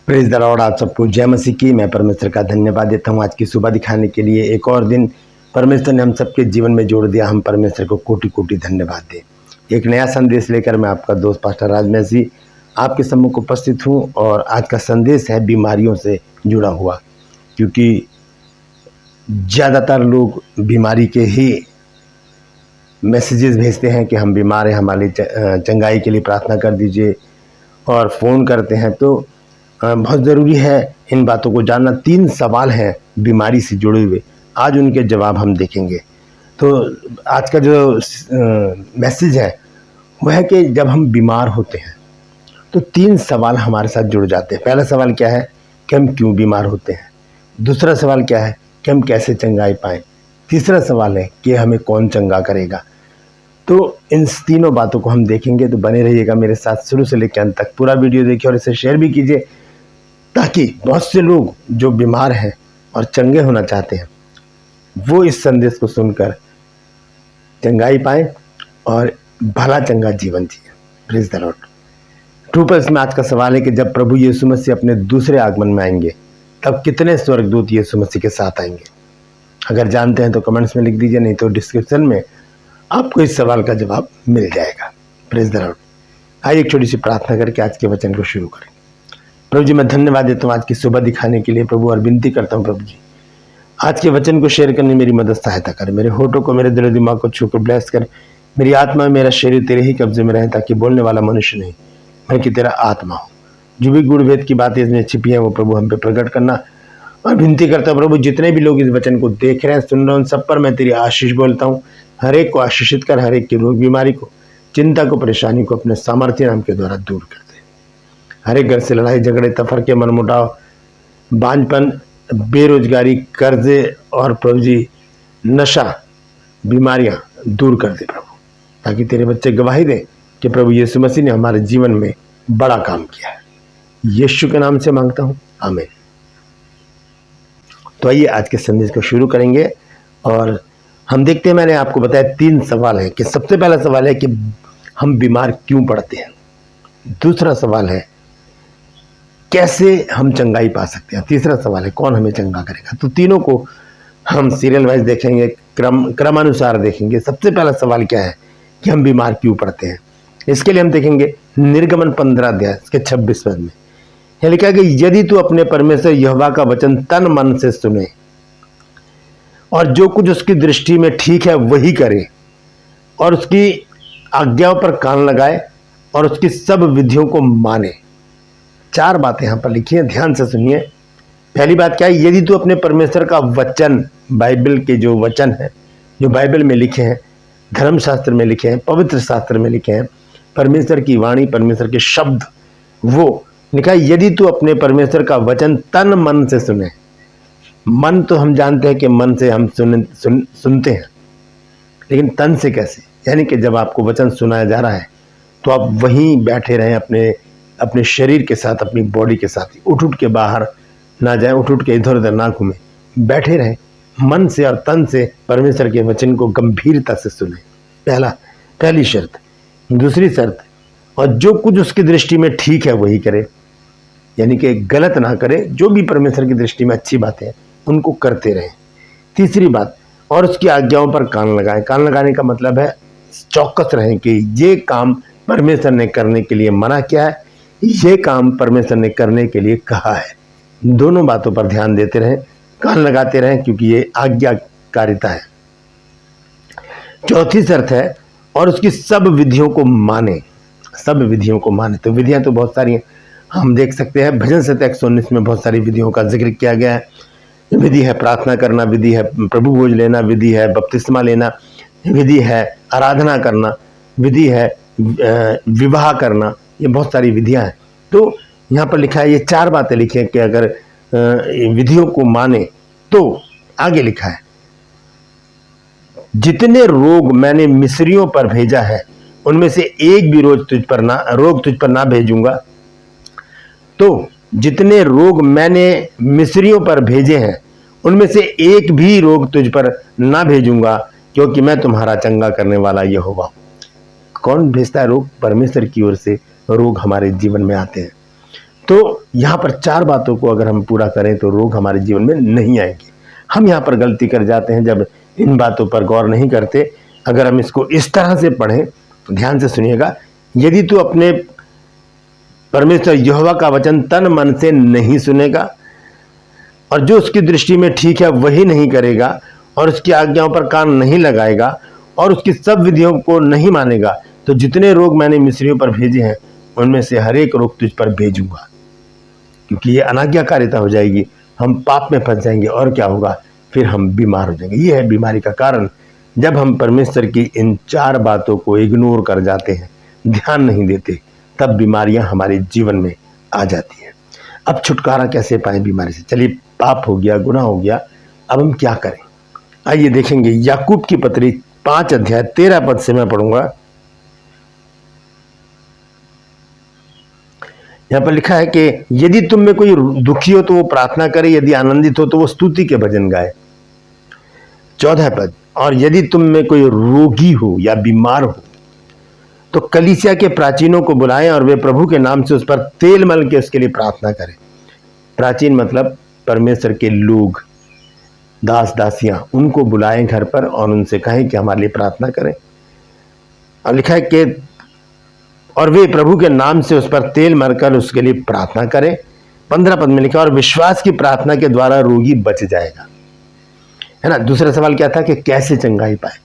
Praise the Lord. आप सबको जय मसीह की। मैं परमेश्वर का धन्यवाद देता हूँ आज की सुबह दिखाने के लिए। एक और दिन परमेश्वर ने हम सबके जीवन में जोड़ दिया। हम परमेश्वर को कोटि कोटि धन्यवाद दें। एक नया संदेश लेकर मैं आपका दोस्त पास्टर राज मसीह आपके सम्मुख उपस्थित हूँ। और आज का संदेश है बीमारियों से जुड़ा हुआ, क्योंकि ज़्यादातर लोग बीमारी के ही मैसेजेस भेजते हैं कि हम बीमार हैं, हमारी चंगाई के लिए प्रार्थना कर दीजिए, और फ़ोन करते हैं। तो बहुत ज़रूरी है इन बातों को जानना। 3 सवाल हैं बीमारी से जुड़े हुए, आज उनके जवाब हम देखेंगे। तो आज का जो मैसेज है वह है कि जब हम बीमार होते हैं तो 3 सवाल हमारे साथ जुड़ जाते हैं। पहला सवाल क्या है कि हम क्यों बीमार होते हैं। दूसरा सवाल क्या है कि हम कैसे चंगाई पाएँ। तीसरा सवाल है कि हमें कौन चंगा करेगा। तो इन तीनों बातों को हम देखेंगे। तो बने रहिएगा मेरे साथ शुरू से लेकर अंत तक। पूरा वीडियो देखिए और इसे शेयर भी कीजिए, ताकि बहुत से लोग जो बीमार हैं और चंगे होना चाहते हैं वो इस संदेश को सुनकर चंगाई पाएँ और भला चंगा जीवन जिए। Praise the Lord. True pulse में आज का सवाल है कि जब प्रभु यीशु मसीह अपने दूसरे आगमन में आएंगे तब कितने स्वर्गदूत यीशु मसीह के साथ आएंगे। अगर जानते हैं तो कमेंट्स में लिख दीजिए, नहीं तो डिस्क्रिप्शन में आपको इस सवाल का जवाब मिल जाएगा। Praise the Lord. आइए एक छोटी सी प्रार्थना करके आज के वचन को शुरू करें। प्रभु जी, मैं धन्यवाद देता हूँ आज की सुबह दिखाने के लिए प्रभु, और विनती करता हूँ प्रभु जी आज के वचन को शेयर करने मेरी मदद सहायता कर। मेरे होठों को, मेरे दिल दिमाग को छू कर ब्लेस कर। मेरी आत्मा, मेरा शरीर तेरे ही कब्जे में रहे, ताकि बोलने वाला मनुष्य नहीं मैं कि तेरा आत्मा हो। जो भी गुड़ वेद की बातें इसमें छिपी हैं वो प्रभु हम पे प्रकट करना। और विनती करता हूँ प्रभु, जितने भी लोग इस वचन को देख रहे हैं, सुन रहे हैं, सब पर मैं तेरी आशीष बोलता हूँ। हर एक को आशीषित कर, हर एक की रोग बीमारी को, चिंता को, परेशानी को अपने सामर्थ्य नाम के द्वारा दूर कर दे। हर एक घर से लड़ाई झगड़े, तफरके, मनमुटाव, बांझपन, बेरोजगारी, कर्जे और प्रभु जी नशा, बीमारियां दूर कर दे प्रभु, ताकि तेरे बच्चे गवाही दें कि प्रभु यीशु मसीह ने हमारे जीवन में बड़ा काम किया है। यीशु के नाम से मांगता हूँ, आमीन। तो आइए आज के संदेश को शुरू करेंगे और हम देखते हैं। मैंने आपको बताया 3 सवाल है कि सबसे पहला सवाल है कि हम बीमार क्यों पड़ते हैं। दूसरा सवाल है कैसे हम चंगाई पा सकते हैं। तीसरा सवाल है कौन हमें चंगा करेगा। तो तीनों को हम सीरियल वाइज देखेंगे, क्रमानुसार देखेंगे। सबसे पहला सवाल क्या है कि हम बीमार क्यों पड़ते हैं। इसके लिए हम देखेंगे निर्गमन 15 अध्याय के 26 पद में यह लिखा है कि यदि तू अपने परमेश्वर यहोवा का वचन तन मन से सुने और जो कुछ उसकी दृष्टि में ठीक है वही करे, और उसकी आज्ञाओं पर कान लगाए और उसकी सब विधियों को माने। 4 बातें यहां पर लिखी हैं, ध्यान से सुनिए। पहली बात क्या है, यदि तू अपने परमेश्वर का वचन, बाइबल के जो वचन है, जो बाइबल में लिखे हैं, धर्मशास्त्र में लिखे हैं, पवित्र शास्त्र में लिखे हैं, परमेश्वर की वाणी, परमेश्वर के शब्द, वो लिखा है यदि तू अपने परमेश्वर का वचन तन मन से सुने। मन तो हम जानते हैं कि मन से हम सुनते हैं, लेकिन तन से कैसे। यानी कि जब आपको वचन सुनाया जा रहा है तो आप वहीं बैठे रहें, अपने शरीर के साथ, अपनी बॉडी के साथ। उठ के बाहर ना जाए, उठ के इधर उधर ना घूमें, बैठे रहें मन से और तन से परमेश्वर के वचन को गंभीरता से सुने। पहली शर्त। दूसरी शर्त, और जो कुछ उसकी दृष्टि में ठीक है वही करे, यानी कि गलत ना करे। जो भी परमेश्वर की दृष्टि में अच्छी बातें हैं उनको करते रहें। तीसरी बात, और उसकी आज्ञाओं पर कान लगाएं। कान लगाने का मतलब है चौकस रहें कि ये काम परमेश्वर ने करने के लिए मना किया है, ये काम परमेश्वर ने करने के लिए कहा है। दोनों बातों पर ध्यान देते रहें, कान लगाते रहें, क्योंकि ये आज्ञाकारिता है। चौथी शर्त है, और उसकी सब विधियों को माने। सब विधियों को माने। तो विधियां तो बहुत सारी हैं, हम देख सकते हैं भजन संहिता 119 में बहुत सारी विधियों का जिक्र किया गया है। विधि है प्रार्थना करना, विधि है प्रभु भोज लेना, विधि है बपतिस्मा लेना, विधि है आराधना करना, विधि है विवाह करना। ये बहुत सारी विधियां हैं। तो यहाँ पर लिखा है, ये 4 बातें लिखी हैं कि अगर विधियों को माने तो आगे लिखा है जितने रोग मैंने मिस्रियों पर भेजा है उनमें से एक भी रोग तुझ पर ना भेजूंगा। तो जितने रोग मैंने मिस्रियों पर भेजे हैं उनमें से एक भी रोग तुझ पर ना भेजूंगा, क्योंकि मैं तुम्हारा चंगा करने वाला यहोवा हूं। कौन भेजता है रोग? परमेश्वर की ओर से रोग हमारे जीवन में आते हैं। तो यहाँ पर 4 बातों को अगर हम पूरा करें तो रोग हमारे जीवन में नहीं आएंगे। हम यहाँ पर गलती कर जाते हैं जब इन बातों पर गौर नहीं करते। अगर हम इसको इस तरह से पढ़ें तो ध्यान से सुनिएगा, यदि तू अपने परमेश्वर यहोवा का वचन तन मन से नहीं सुनेगा और जो उसकी दृष्टि में ठीक है वही नहीं करेगा और उसकी आज्ञाओं पर कान नहीं लगाएगा और उसकी सब विधियों को नहीं मानेगा, तो जितने रोग मैंने मिस्रियों पर भेजे हैं उनमें से हर एक रोग तुझ पर भेजूंगा। क्योंकि ये अनाज्ञाकारिता हो जाएगी, हम पाप में फंस जाएंगे और क्या होगा, फिर हम बीमार हो जाएंगे। ये है बीमारी का कारण। जब हम परमेश्वर की इन 4 बातों को इग्नोर कर जाते हैं, ध्यान नहीं देते, तब बीमारियां हमारे जीवन में आ जाती हैं। अब छुटकारा कैसे पाएं बीमारी से? चलिए, पाप हो गया, गुनाह हो गया, अब हम क्या करें? आइए देखेंगे। याकूब की पत्री 5 अध्याय 13 पद से मैं पढ़ूंगा। यहां पर लिखा है कि यदि तुम में कोई दुखी हो तो वो प्रार्थना करे, यदि आनंदित हो तो वो स्तुति के भजन गाए। 14 पद, और यदि तुम में कोई रोगी हो या बीमार हो तो कलीसिया के प्राचीनों को बुलाएं और वे प्रभु के नाम से उस पर तेल मल के उसके लिए प्रार्थना करें। प्राचीन मतलब परमेश्वर के लोग, दास दासियां, उनको बुलाएं घर पर और उनसे कहें कि हमारे लिए प्रार्थना करें। और लिखा है कि और वे प्रभु के नाम से उस पर तेल मलकर उसके लिए प्रार्थना करें। 15 पद में लिखा, और विश्वास की प्रार्थना के द्वारा रोगी बच जाएगा। है ना। दूसरा सवाल क्या था कि कैसे चंगाई पाए?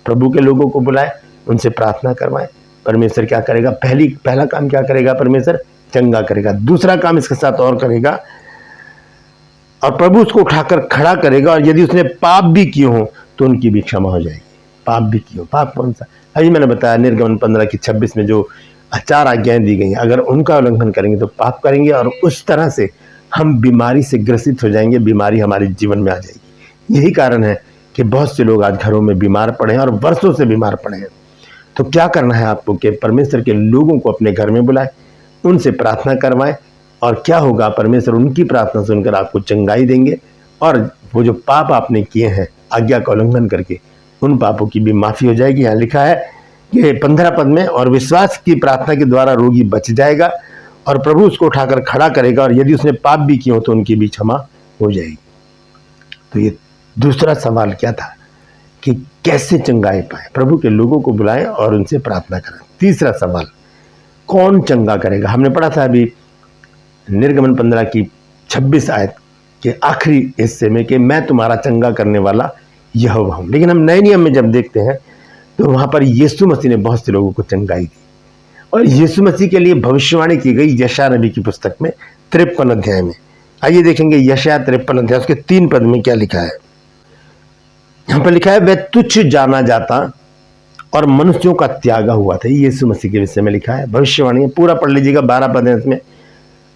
प्रभु के लोगों को बुलाए, उनसे प्रार्थना करवाएं। परमेश्वर क्या करेगा? पहला काम क्या करेगा? परमेश्वर चंगा करेगा। दूसरा काम इसके साथ और करेगा, और प्रभु उसको उठाकर खड़ा करेगा, और यदि उसने पाप भी किए हो तो उनकी भी क्षमा हो जाएगी। पाप भी किए हो, पाप कौन सा? अभी मैंने बताया निर्गमन 15 की 26 में जो 4 आज्ञाएं दी गई, अगर उनका उल्लंघन करेंगे तो पाप करेंगे, और उस तरह से हम बीमारी से ग्रसित हो जाएंगे, बीमारी हमारे जीवन में आ जाएगी। यही कारण है कि बहुत से लोग आज घरों में बीमार पड़े हैं और वर्षों से बीमार पड़े हैं। तो क्या करना है आपको कि परमेश्वर के लोगों को अपने घर में बुलाएं, उनसे प्रार्थना करवाएं, और क्या होगा, परमेश्वर उनकी प्रार्थना सुनकर आपको चंगाई देंगे, और वो जो पाप आपने किए हैं आज्ञा का उल्लंघन करके, उन पापों की भी माफी हो जाएगी। यहाँ लिखा है कि 15 पद में, और विश्वास की प्रार्थना के द्वारा रोगी बच जाएगा और प्रभु उसको उठाकर खड़ा करेगा, और यदि उसने पाप भी किए हो तो उनकी भी क्षमा हो जाएगी। तो ये दूसरा सवाल क्या था कि कैसे चंगाई पाए? प्रभु के लोगों को बुलाएं और उनसे प्रार्थना करें। तीसरा सवाल, कौन चंगा करेगा? हमने पढ़ा था अभी निर्गमन 15 की 26 आयत के आखिरी हिस्से में कि मैं तुम्हारा चंगा करने वाला यहोवा हूं। लेकिन हम नए नियम में जब देखते हैं तो वहां पर यीशु मसीह ने बहुत से लोगों को चंगाई दी, और यीशु मसीह के लिए भविष्यवाणी की गई यशायाह नबी की पुस्तक में 53 अध्याय में। आइए देखेंगे यशायाह 53 अध्याय उसके 3 पद में क्या लिखा है। यहां पर लिखा है, वह तुच्छ जाना जाता और मनुष्यों का त्यागा हुआ था। यीशु मसीह के विषय में लिखा है, भविष्यवाणी है, पूरा पढ़ लीजिएगा। 12 पद है इसमें,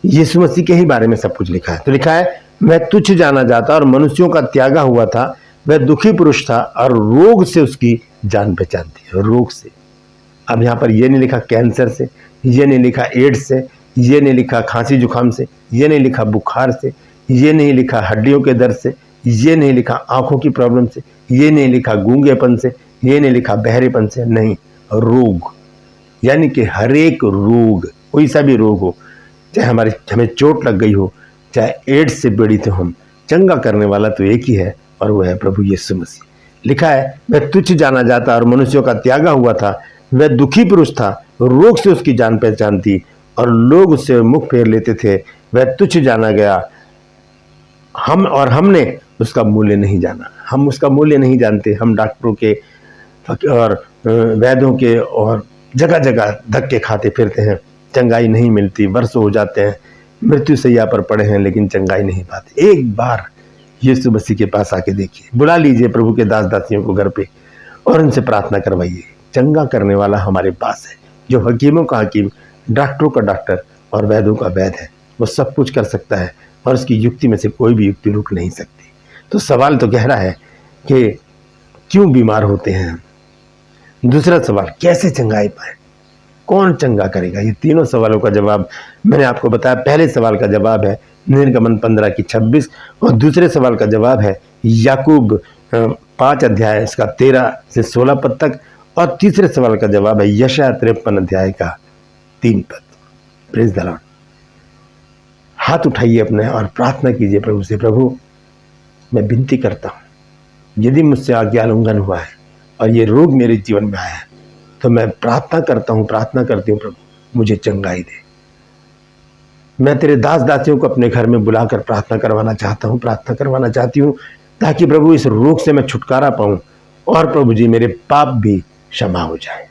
यीशु मसीह के ही बारे में सब कुछ लिखा है। तो लिखा है, वह तुच्छ जाना जाता और मनुष्यों का त्यागा हुआ था, वह दुखी पुरुष था और रोग से उसकी जान पहचानती है। रोग से, अब यहाँ पर यह नहीं लिखा कैंसर से, ये नहीं लिखा एड्स से, ये नहीं लिखा खांसी जुकाम से, ये नहीं लिखा बुखार से, ये नहीं लिखा हड्डियों के दर्द से, ये नहीं लिखा आंखों की प्रॉब्लम से, ये नहीं लिखा गूंगेपन से, ये नहीं लिखा बहरेपन से, नहीं, रोग। यानी कि हर एक रोग, कोई सा भी रोग हो, चाहे हमें चोट लग गई हो, चाहे एड्स से पीड़ित हो, हम चंगा करने वाला तो एक ही है, और वो है प्रभु यीशु मसीह। लिखा है, वह तुच्छ जाना जाता और मनुष्यों का त्यागा हुआ था, वह दुखी पुरुष था, रोग से उसकी जान पहचान थी और लोग उससे मुख फेर लेते थे। वह तुच्छ जाना गया, हमने उसका मूल्य नहीं जाना। हम उसका मूल्य नहीं जानते। हम डॉक्टरों के और वैद्यों के और जगह जगह धक्के खाते फिरते हैं, चंगाई नहीं मिलती, वर्षों हो जाते हैं, मृत्यु सैया पर पड़े हैं, लेकिन चंगाई नहीं पाते। एक बार यीशु मसीह के पास आके देखिए, बुला लीजिए प्रभु के दास दासियों को घर पे और उनसे प्रार्थना करवाइए। चंगा करने वाला हमारे पास है, जो हकीमों का हकीम, डॉक्टरों का डॉक्टर और वैद्यों का वैद्य है। वो सब कुछ कर सकता है और उसकी युक्ति में से कोई भी युक्ति रुक नहीं सकती। तो सवाल तो गहरा है कि क्यों बीमार होते हैं। दूसरा सवाल, कैसे चंगाई पाए, कौन चंगा करेगा? ये तीनों सवालों का जवाब मैंने आपको बताया। पहले सवाल का जवाब है निर्गमन 15 की 26, और दूसरे सवाल का जवाब है याकूब 5 अध्याय इसका 13 से 16 पद तक, और तीसरे सवाल का जवाब है यशायाह 53 अध्याय का 3 पद। Praise the Lord. हाथ उठाइए अपने और प्रार्थना कीजिए प्रभु से, प्रभु मैं विनती करता हूँ, यदि मुझसे आज्ञा उल्लंघन हुआ है और ये रोग मेरे जीवन में आया है तो मैं प्रार्थना करता हूँ, प्रार्थना करती हूँ प्रभु मुझे चंगाई दे। मैं तेरे दास दासियों को अपने घर में बुलाकर प्रार्थना करवाना चाहता हूँ, प्रार्थना करवाना चाहती हूँ, ताकि प्रभु इस रोग से मैं छुटकारा पाऊँ और प्रभु जी मेरे पाप भी क्षमा हो जाए।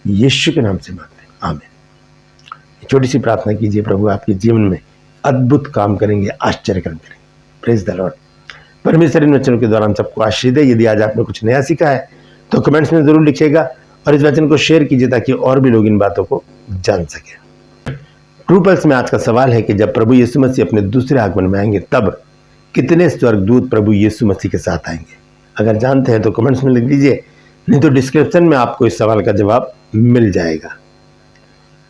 यीशु के नाम से मांगते हैं, आमीन। छोटी सी प्रार्थना कीजिए, प्रभु आपके जीवन में अद्भुत काम करेंगे, आश्चर्य काम करेंगे। Praise the Lord. परमेश्वर इन वचनों के द्वारा हम सबको आशीष दे। यदि आज आपने कुछ नया सीखा है तो कमेंट्स में जरूर लिखिएगा और इस वचन को शेयर कीजिए ताकि और भी लोग इन बातों को जान सकें। ट्रू पल्स में आज का सवाल है कि जब प्रभु यीशु मसीह अपने दूसरे आगमन में आएंगे तब कितने स्वर्गदूत प्रभु यीशु मसीह के साथ आएंगे? अगर जानते हैं तो कमेंट्स में लिख दीजिए, नहीं तो डिस्क्रिप्शन में आपको इस सवाल का जवाब मिल जाएगा।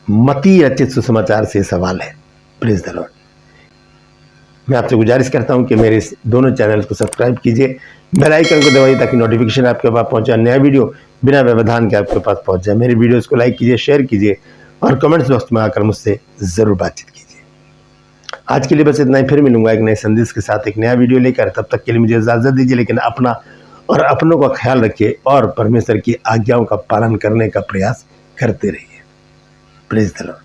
मत्ती रचित सुसमाचार से सवाल है। Praise the Lord. मैं आपसे गुजारिश करता हूं कि मेरे इस दोनों चैनल को सब्सक्राइब कीजिए, बेल आइकन को दबाइए ताकि नोटिफिकेशन आपके पास पहुंचे, नया वीडियो बिना व्यवधान के आपके पास पहुंच जाए। मेरे वीडियोस को लाइक कीजिए, शेयर कीजिए और कमेंट्स बॉक्स में आकर मुझसे जरूर बातचीत कीजिए। आज के लिए बस इतना ही, फिर मिलूंगा एक नए संदेश के साथ एक नया वीडियो लेकर। तब तक के लिए मुझे इजाजत दीजिए, लेकिन अपना और अपनों का ख्याल रखिए और परमेश्वर की आज्ञाओं का पालन करने का प्रयास करते रहिए। Praise the Lord.